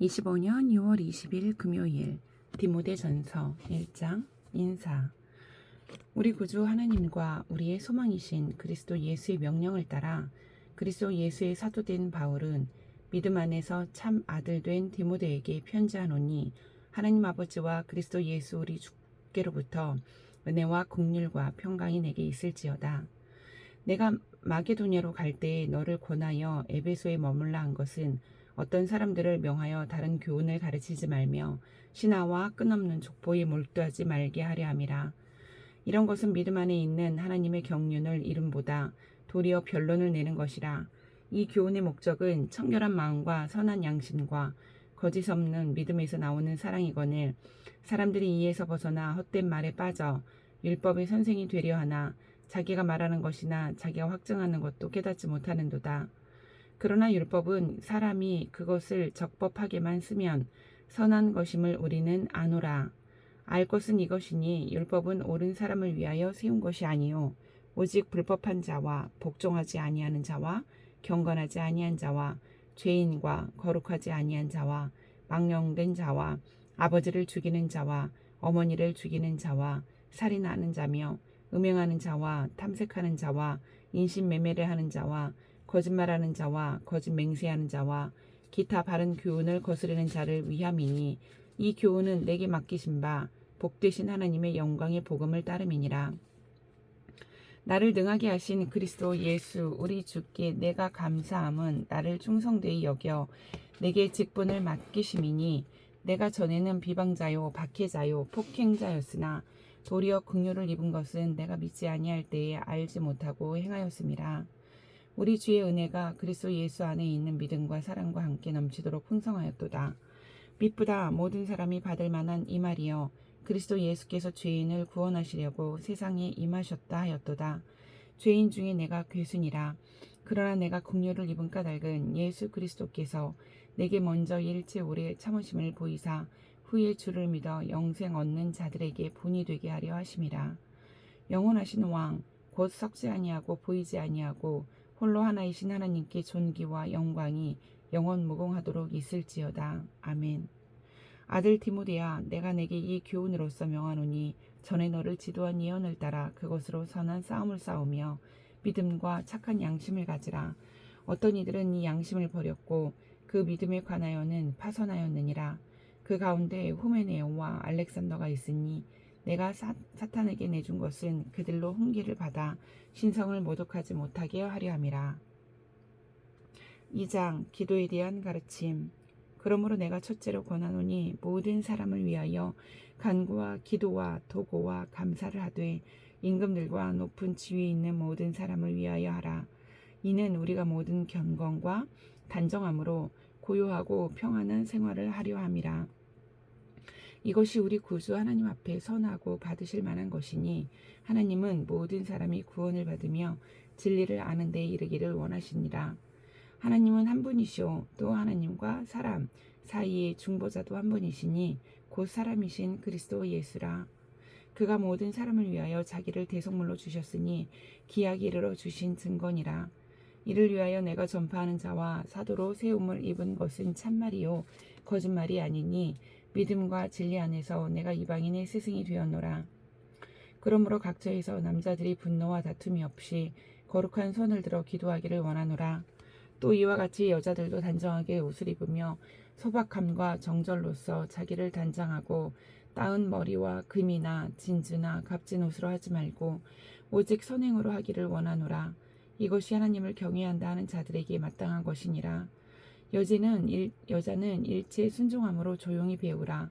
25년 6월 20일 금요일 디모데전서 1장 인사. 우리 구주 하나님과 우리의 소망이신 그리스도 예수의 명령을 따라 그리스도 예수의 사도된 바울은 믿음 안에서 참 아들 된 디모데에게 편지하노니, 하나님 아버지와 그리스도 예수 우리 주께로부터 은혜와 긍휼과 평강이 내게 있을지어다. 내가 마게도냐로 갈 때에 너를 권하여 에베소에 머물라 한 것은 어떤 사람들을 명하여 다른 교훈을 가르치지 말며 신하와 끝없는 족보에 몰두하지 말게 하려 함이라. 이런 것은 믿음 안에 있는 하나님의 경륜을 이름보다 도리어 변론을 내는 것이라. 이 교훈의 목적은 청결한 마음과 선한 양심과 거짓 없는 믿음에서 나오는 사랑이거늘 사람들이 이에서 벗어나 헛된 말에 빠져 율법의 선생이 되려 하나 자기가 말하는 것이나 자기가 확증하는 것도 깨닫지 못하는도다. 그러나 율법은 사람이 그것을 적법하게만 쓰면 선한 것임을 우리는 아노라. 알 것은 이것이니 율법은 옳은 사람을 위하여 세운 것이 아니요 오직 불법한 자와 복종하지 아니하는 자와 경건하지 아니한 자와 죄인과 거룩하지 아니한 자와 망령된 자와 아버지를 죽이는 자와 어머니를 죽이는 자와 살인하는 자며 음행하는 자와 탐색하는 자와 인신매매를 하는 자와 거짓말하는 자와 거짓 맹세하는 자와 기타 바른 교훈을 거스르는 자를 위함이니, 이 교훈은 내게 맡기신 바 복되신 하나님의 영광의 복음을 따름이니라. 나를 능하게 하신 그리스도 예수 우리 주께 내가 감사함은 나를 충성되이 여겨 내게 직분을 맡기심이니, 내가 전에는 비방자요 박해자요 폭행자였으나 도리어 긍휼을 입은 것은 내가 믿지 아니할 때에 알지 못하고 행하였음이라. 우리 주의 은혜가 그리스도 예수 안에 있는 믿음과 사랑과 함께 넘치도록 풍성하였도다. 미쁘다 모든 사람이 받을 만한 이 말이여, 그리스도 예수께서 죄인을 구원하시려고 세상에 임하셨다 하였도다. 죄인 중에 내가 괴순이라. 그러나 내가 긍휼을 입은 까닭은 예수 그리스도께서 내게 먼저 일체 오래 참으심을 보이사 후에 주를 믿어 영생 얻는 자들에게 본이 되게 하려 하심이라. 영원하신 왕 곧 썩지 아니하고 보이지 아니하고 홀로 하나이신 하나님께 존귀와 영광이 영원 무궁하도록 있을지어다. 아멘. 아들 디모데야, 내가 내게 이 교훈으로서 명하노니 전에 너를 지도한 예언을 따라 그것으로 선한 싸움을 싸우며 믿음과 착한 양심을 가지라. 어떤 이들은 이 양심을 버렸고 그 믿음에 관하여는 파선하였느니라. 그 가운데 후메네오와 알렉산더가 있으니 내가 사탄에게 내준 것은 그들로 훈계를 받아 신성을 모독하지 못하게 하려 함이라. 2장 기도에 대한 가르침. 그러므로 내가 첫째로 권하노니 모든 사람을 위하여 간구와 기도와 도고와 감사를 하되 임금들과 높은 지위에 있는 모든 사람을 위하여 하라. 이는 우리가 모든 경건과 단정함으로 고요하고 평안한 생활을 하려 함이라. 이것이 우리 구주 하나님 앞에 선하고 받으실 만한 것이니, 하나님은 모든 사람이 구원을 받으며 진리를 아는 데에 이르기를 원하시니라. 하나님은 한 분이시오 또 하나님과 사람 사이의 중보자도 한 분이시니 곧 사람이신 그리스도 예수라. 그가 모든 사람을 위하여 자기를 대속물로 주셨으니 기약이 이르러 주신 증거니라. 이를 위하여 내가 전파하는 자와 사도로 세움을 입은 것은 참말이요 거짓말이 아니니 믿음과 진리 안에서 내가 이방인의 스승이 되었노라. 그러므로 각처에서 남자들이 분노와 다툼이 없이 거룩한 손을 들어 기도하기를 원하노라. 또 이와 같이 여자들도 단정하게 옷을 입으며 소박함과 정절로서 자기를 단장하고 따은 머리와 금이나 진주나 값진 옷으로 하지 말고 오직 선행으로 하기를 원하노라. 이것이 하나님을 경외한다 하는 자들에게 마땅한 것이니라. 여자는 일체 순종함으로 조용히 배우라.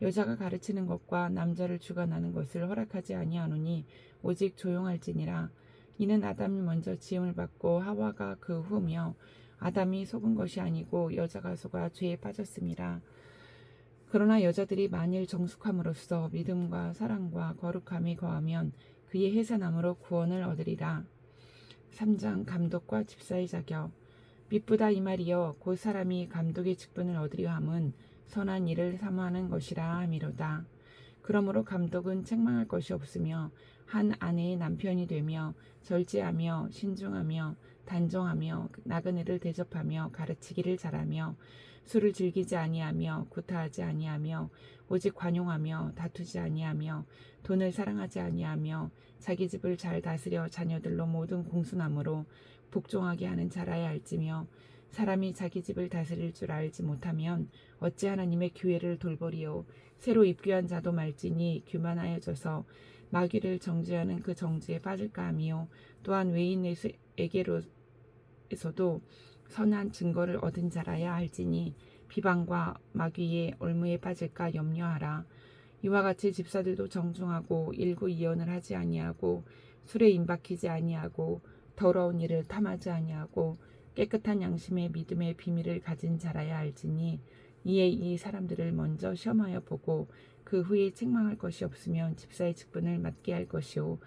여자가 가르치는 것과 남자를 주관하는 것을 허락하지 아니하노니 오직 조용할지니라. 이는 아담이 먼저 지음을 받고 하와가 그 후며 아담이 속은 것이 아니고 여자가 속아 죄에 빠졌음이라. 그러나 여자들이 만일 정숙함으로써 믿음과 사랑과 거룩함이 거하면 그의 해산함으로 구원을 얻으리라. 3장 감독과 집사의 자격. 미쁘다 이 말이여, 곧 사람이 감독의 직분을 얻으려 함은 선한 일을 사모하는 것이라 함이로다. 그러므로 감독은 책망할 것이 없으며 한 아내의 남편이 되며 절제하며 신중하며 단정하며 나그네를 대접하며 가르치기를 잘하며 술을 즐기지 아니하며 구타하지 아니하며 오직 관용하며 다투지 아니하며 돈을 사랑하지 아니하며 자기 집을 잘 다스려 자녀들로 모든 공순함으로 복종하게 하는 자라야 할지며 사람이 자기 집을 다스릴 줄 알지 못하면 어찌 하나님의 교회를 돌보리요. 새로 입교한 자도 말지니 교만하여져서 마귀를 정죄하는 그 정죄에 빠질까 하미요. 또한 외인에게로서도 선한 증거를 얻은 자라야 할지니 비방과 마귀의 올무에 빠질까 염려하라. 이와 같이 집사들도 정중하고 일구이연을 하지 아니하고 술에 임박히지 아니하고 더러운 일을 탐하지 아니하고 깨끗한 양심의 믿음의 비밀을 가진 자라야 할지니 이에 이 사람들을 먼저 시험하여 보고 그 후에 책망할 것이 없으면 집사의 직분을 맡게 할 것이요.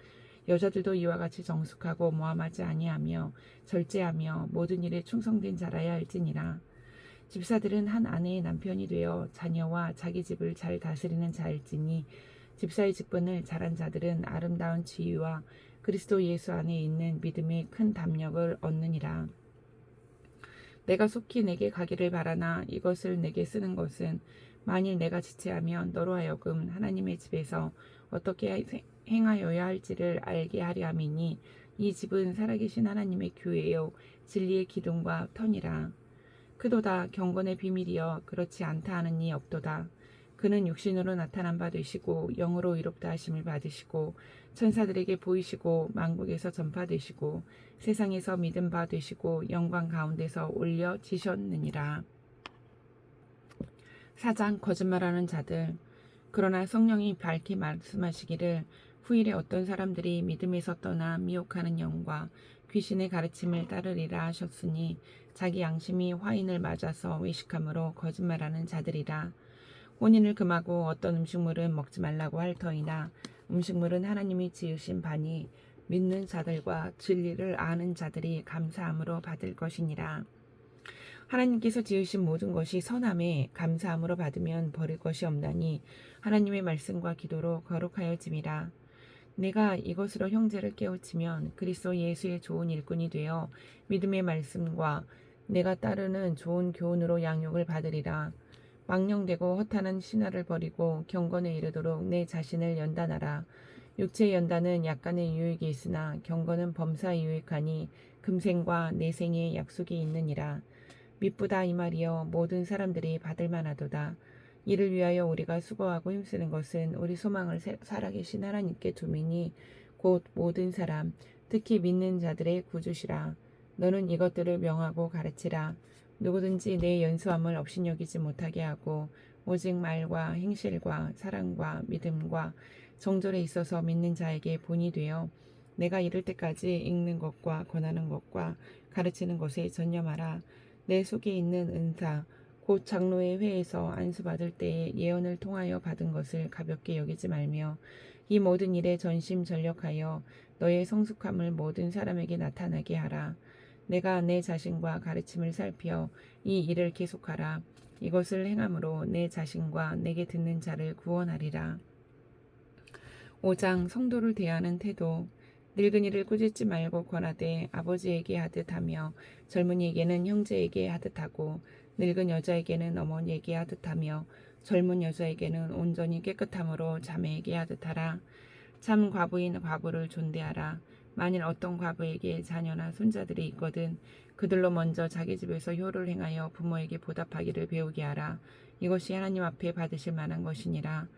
여자들도 이와 같이 정숙하고 모함하지 아니하며 절제하며 모든 일에 충성된 자라야 할지니라. 집사들은 한 아내의 남편이 되어 자녀와 자기 집을 잘 다스리는 자일지니 집사의 직분을 잘한 자들은 아름다운 지위와 그리스도 예수 안에 있는 믿음의 큰 담력을 얻느니라. 내가 속히 내게 가기를 바라나 이것을 내게 쓰는 것은 만일 내가 지체하면 너로 하여금 하나님의 집에서 어떻게 행하여야 할지를 알게 하려 함이니 이 집은 살아계신 하나님의 교회요 진리의 기둥과 터니라. 그도다 경건의 비밀이여 그렇지 않다 하는 이 없도다. 그는 육신으로 나타난 바 되시고 영으로 이롭다 하심을 받으시고 천사들에게 보이시고 만국에서 전파되시고 세상에서 믿은 바 되시고 영광 가운데서 올려지셨느니라. 4장 거짓말하는 자들. 그러나 성령이 밝게 말씀하시기를 후일에 어떤 사람들이 믿음에서 떠나 미혹하는 영과 귀신의 가르침을 따르리라 하셨으니 자기 양심이 화인을 맞아서 외식함으로 거짓말하는 자들이라. 혼인을 금하고 어떤 음식물은 먹지 말라고 할 터이나 음식물은 하나님이 지으신 바니 믿는 자들과 진리를 아는 자들이 감사함으로 받을 것이니라. 하나님께서 지으신 모든 것이 선함에 감사함으로 받으면 버릴 것이 없나니 하나님의 말씀과 기도로 거룩하여짐이라. 내가 이것으로 형제를 깨우치면 그리스도 예수의 좋은 일꾼이 되어 믿음의 말씀과 내가 따르는 좋은 교훈으로 양육을 받으리라. 망령되고 허탄한 신화를 버리고 경건에 이르도록 내 자신을 연단하라. 육체의 연단은 약간의 유익이 있으나 경건은 범사에 유익하니 금생과 내생의 약속이 있느니라. 미쁘다 이 말이여 모든 사람들이 받을 만하도다. 이를 위하여 우리가 수고하고 힘쓰는 것은 우리 소망을 살아계신 하나님께 두미니 곧 모든 사람 특히 믿는 자들의 구주시라. 너는 이것들을 명하고 가르치라. 누구든지 내 연수함을 업신여기지 못하게 하고 오직 말과 행실과 사랑과 믿음과 정절에 있어서 믿는 자에게 본이 되어 내가 이를 때까지 읽는 것과 권하는 것과 가르치는 것에 전념하라. 내 속에 있는 은사 곧 장로의 회에서 안수받을 때에 예언을 통하여 받은 것을 가볍게 여기지 말며 이 모든 일에 전심전력하여 너의 성숙함을 모든 사람에게 나타나게 하라. 내가 내 자신과 가르침을 살피어 이 일을 계속하라. 이것을 행함으로 내 자신과 내게 듣는 자를 구원하리라. 5장 성도를 대하는 태도. 늙은이를 꾸짖지 말고 권하되 아버지에게 하듯 하며 젊은이에게는 형제에게 하듯 하고 늙은 여자에게는 어머니에게 하듯 하며 젊은 여자에게는 온전히 깨끗함으로 자매에게 하듯 하라. 참 과부인 과부를 존대하라. 만일 어떤 과부에게 자녀나 손자들이 있거든 그들로 먼저 자기 집에서 효를 행하여 부모에게 보답하기를 배우게 하라. 이것이 하나님 앞에 받으실 만한 것이니라.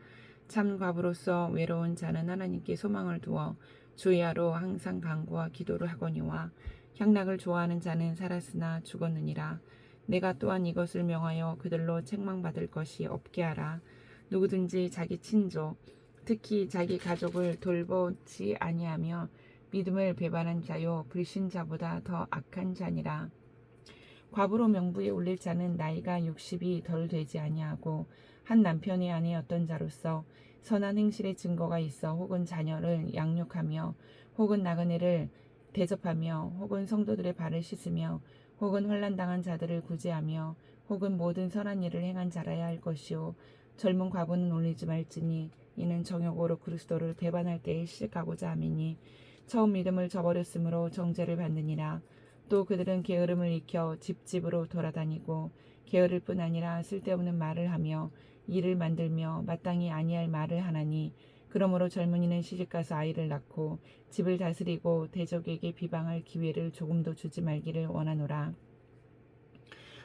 참 과부로서 외로운 자는 하나님께 소망을 두어 주야로 항상 간구와 기도를 하거니와 향락을 좋아하는 자는 살았으나 죽었느니라. 내가 또한 이것을 명하여 그들로 책망받을 것이 없게 하라. 누구든지 자기 친족 특히 자기 가족을 돌보지 아니하며 믿음을 배반한 자요 불신자보다 더 악한 자니라. 과부로 명부에 올릴 자는 나이가 60이 덜 되지 아니하고 한 남편의 아내였던 자로서 선한 행실의 증거가 있어 혹은 자녀를 양육하며 혹은 나그네를 대접하며 혹은 성도들의 발을 씻으며 혹은 환난당한 자들을 구제하며 혹은 모든 선한 일을 행한 자라야 할 것이요 젊은 과부는 올리지 말지니 이는 정욕으로 그리스도를 배반할 때에 시작하고자 함이니 처음 믿음을 저버렸으므로 정죄를 받느니라. 또 그들은 게으름을 익혀 집집으로 돌아다니고 게으를 뿐 아니라 쓸데없는 말을 하며 일을 만들며 마땅히 아니할 말을 하나니 그러므로 젊은이는 시집가서 아이를 낳고 집을 다스리고 대적에게 비방할 기회를 조금도 주지 말기를 원하노라.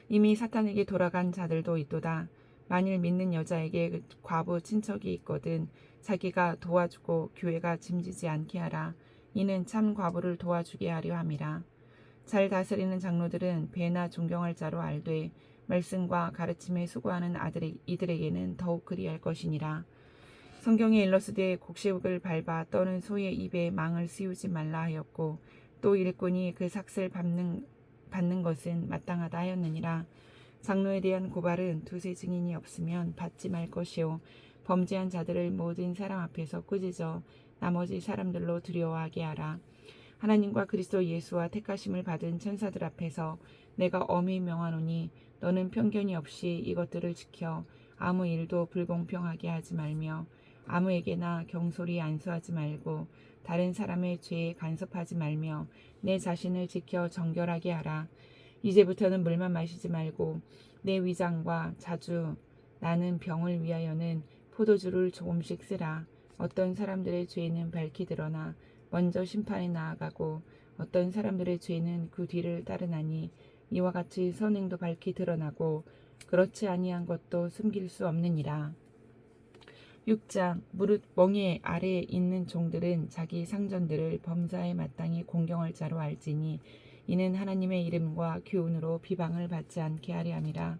이미 사탄에게 돌아간 자들도 있도다. 만일 믿는 여자에게 과부 친척이 있거든 자기가 도와주고 교회가 짐지지 않게 하라. 이는 참 과부를 도와주게 하려 함이라. 잘 다스리는 장로들은 배나 존경할 자로 알되 말씀과 가르침에 수고하는 이들에게는 더욱 그리할 것이니라. 성경에 일러스되 곡식을 밟아 떠는 소의 입에 망을 씌우지 말라 하였고 또 일꾼이 그 삭슬 받는 것은 마땅하다 하였느니라. 장로에 대한 고발은 두세 증인이 없으면 받지 말 것이요 범죄한 자들을 모든 사람 앞에서 꾸짖어 나머지 사람들로 두려워하게 하라. 하나님과 그리스도 예수와 택하심을 받은 천사들 앞에서 내가 엄히 명하노니 너는 편견이 없이 이것들을 지켜 아무 일도 불공평하게 하지 말며 아무에게나 경솔히 안수하지 말고 다른 사람의 죄에 간섭하지 말며 내 자신을 지켜 정결하게 하라. 이제부터는 물만 마시지 말고 내 위장과 자주 나는 병을 위하여는 포도주를 조금씩 쓰라. 어떤 사람들의 죄는 밝히 드러나 먼저 심판에 나아가고 어떤 사람들의 죄는 그 뒤를 따르나니 이와 같이 선행도 밝히 드러나고 그렇지 아니한 것도 숨길 수 없느니라. 6장 무릇 멍에 아래에 있는 종들은 자기 상전들을 범사에 마땅히 공경할 자로 알지니 이는 하나님의 이름과 교훈으로 비방을 받지 않게 하려 함이라.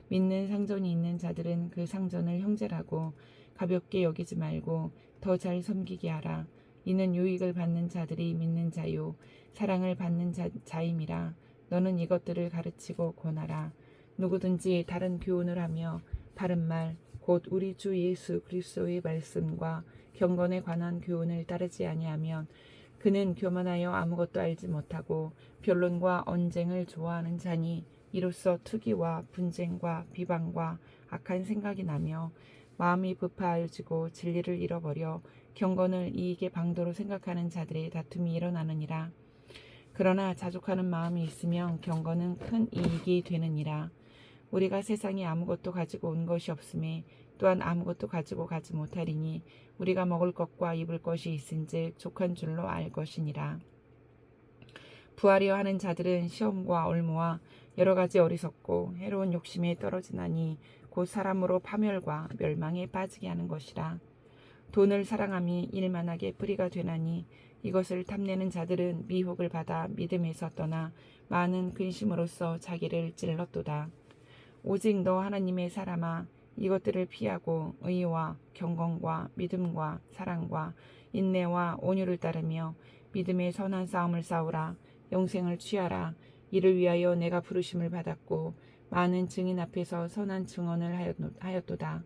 믿는 상전이 있는 자들은 그 상전을 형제라고 가볍게 여기지 말고 더 잘 섬기게 하라. 이는 유익을 받는 자들이 믿는 자요 사랑을 받는 자임이라. 너는 이것들을 가르치고 권하라. 누구든지 다른 교훈을 하며 바른 말 곧 우리 주 예수 그리스도의 말씀과 경건에 관한 교훈을 따르지 아니하면 그는 교만하여 아무것도 알지 못하고 변론과 언쟁을 좋아하는 자니 이로써 투기와 분쟁과 비방과 악한 생각이 나며 마음이 부패하여지고 진리를 잃어버려 경건을 이익의 방도로 생각하는 자들의 다툼이 일어나느니라. 그러나 자족하는 마음이 있으면 경건은 큰 이익이 되느니라. 우리가 세상에 아무것도 가지고 온 것이 없음에 또한 아무것도 가지고 가지 못하리니 우리가 먹을 것과 입을 것이 있은즉 족한 줄로 알 것이니라. 부하려 하는 자들은 시험과 올무와 여러 가지 어리석고 해로운 욕심에 떨어지나니 곧 사람으로 파멸과 멸망에 빠지게 하는 것이라. 돈을 사랑함이 일만하게 뿌리가 되나니 이것을 탐내는 자들은 미혹을 받아 믿음에서 떠나 많은 근심으로써 자기를 찔렀도다. 오직 너 하나님의 사람아 이것들을 피하고 의와 경건과 믿음과 사랑과 인내와 온유를 따르며 믿음의 선한 싸움을 싸우라. 영생을 취하라. 이를 위하여 내가 부르심을 받았고 많은 증인 앞에서 선한 증언을 하였도다.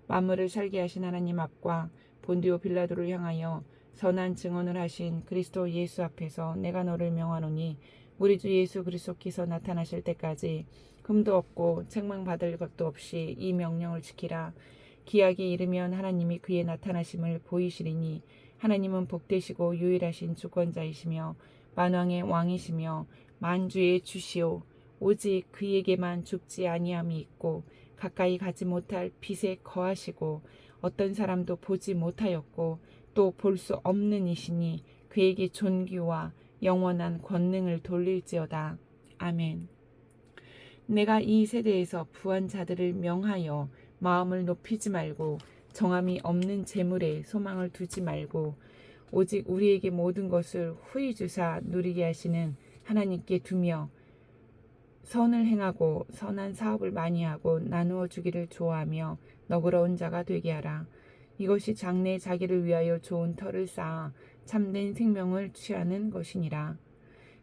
만물을 살게 하신 하나님 앞과 본디오 빌라도를 향하여 선한 증언을 하신 그리스도 예수 앞에서 내가 너를 명하노니 우리 주 예수 그리스도께서 나타나실 때까지 흠도 없고 책망받을 것도 없이 이 명령을 지키라. 기약이 이르면 하나님이 그의 나타나심을 보이시리니 하나님은 복되시고 유일하신 주권자이시며 만왕의 왕이시며 만주의 주시오. 오직 그에게만 죽지 아니함이 있고 가까이 가지 못할 빛에 거하시고 어떤 사람도 보지 못하였고 또 볼 수 없는 이시니 그에게 존귀와 영원한 권능을 돌릴지어다. 아멘. 내가 이 세대에서 부한 자들을 명하여 마음을 높이지 말고 정함이 없는 재물에 소망을 두지 말고 오직 우리에게 모든 것을 후히 주사 누리게 하시는 하나님께 두며 선을 행하고 선한 사업을 많이 하고 나누어 주기를 좋아하며 너그러운 자가 되게 하라. 이것이 장래에 자기를 위하여 좋은 터를 쌓아 참된 생명을 취하는 것이니라.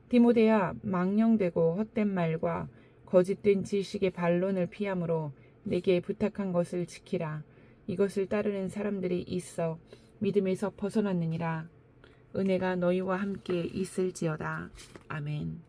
디모데야, 망령되고 헛된 말과 거짓된 지식의 반론을 피함으로 내게 부탁한 것을 지키라. 이것을 따르는 사람들이 있어 믿음에서 벗어났느니라. 은혜가 너희와 함께 있을지어다. 아멘.